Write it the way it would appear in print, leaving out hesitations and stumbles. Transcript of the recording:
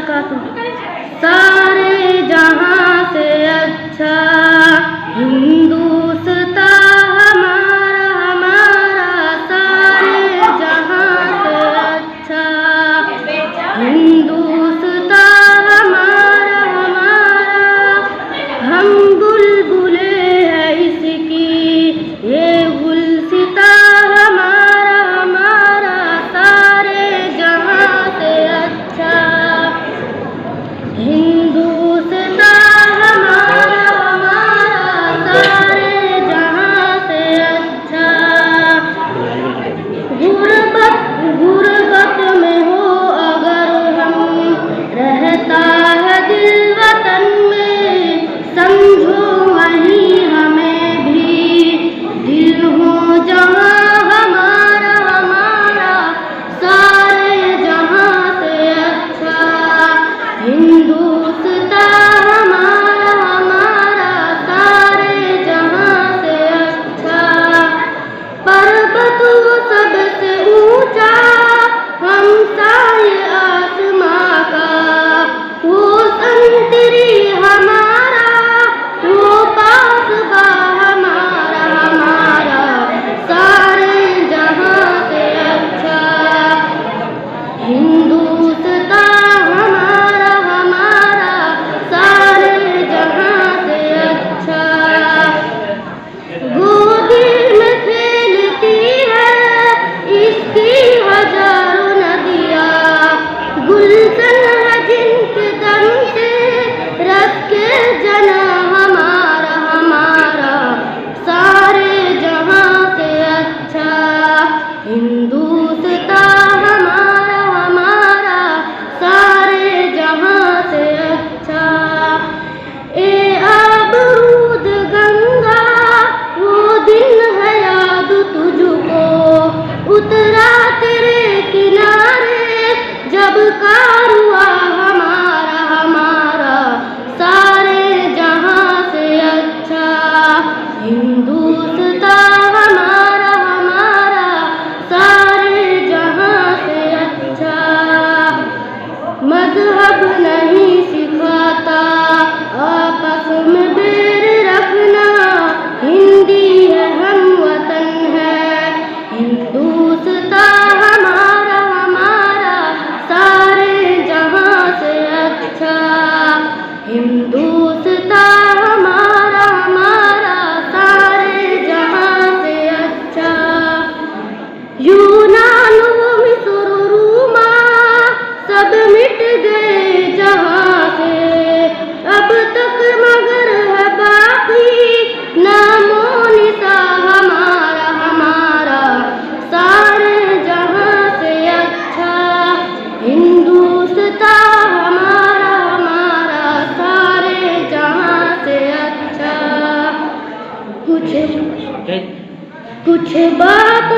वबरकातुहू। सारे जहां से अच्छा हिंदुस्तान हमारा हमारा, सारे जहां से अच्छा हिंदुस्तान हमारा हमारा। हम बुलबुले हैं इसकी ये गुलसिता हमारा हमारा, सारे जहां से अच्छा हिंदुस्तान हमारा हमारा, सारे जहां से अच्छा। गुर्बत में हो अगर हम, रहता है दिल वतन में, समझो वहीं हमें भी दिल हो जहां हमारा हमारा, सारे जहां से अच्छा हिंदुस्तान हमारा हमारा, सारे जहां से अच्छा। पर्वत वो सबसे ऊंचा हमसाए आसमां का, वो संतरी हमारा, वो पासबा हमारा हमारा, सारे जहां से अच्छा हिंदुस्तान हमारा हमारा, सारे जहां से अच्छा। गोदी में खेलती है इसकी हजारों नदियाँ, गुलशन है जिनके दम से रस के जना हमारा हमारा, सारे जहां से अच्छा हिंदुस्तान हमारा हमारा, सारे जहां से अच्छा। ए आबरूद गंगा वो दिन है याद तुझको, उतरा तेरे किनारे जब कारवां हमारा हमारा, सारे जहां से अच्छा हिंदुस्तान हमारा हमारा, सारे जहां से अच्छा। मजहब नहीं सिखाता आपस में बैर रखना, हिंदी है हम वतन है हिंदुस्तान हमारा हमारा, सारे जहां से अच्छा हिंदुस्तान हमारा हमारा, सारे जहां से अच्छा। यूनान व मिस्र रूमा सब मिट गए जहां से, अब तक मगर है बाकी नामो निशा हमारा हमारा, सारे जहां से अच्छा हिंदुस्तान हमारा हमारा, सारे जहां से अच्छा। कुछ बात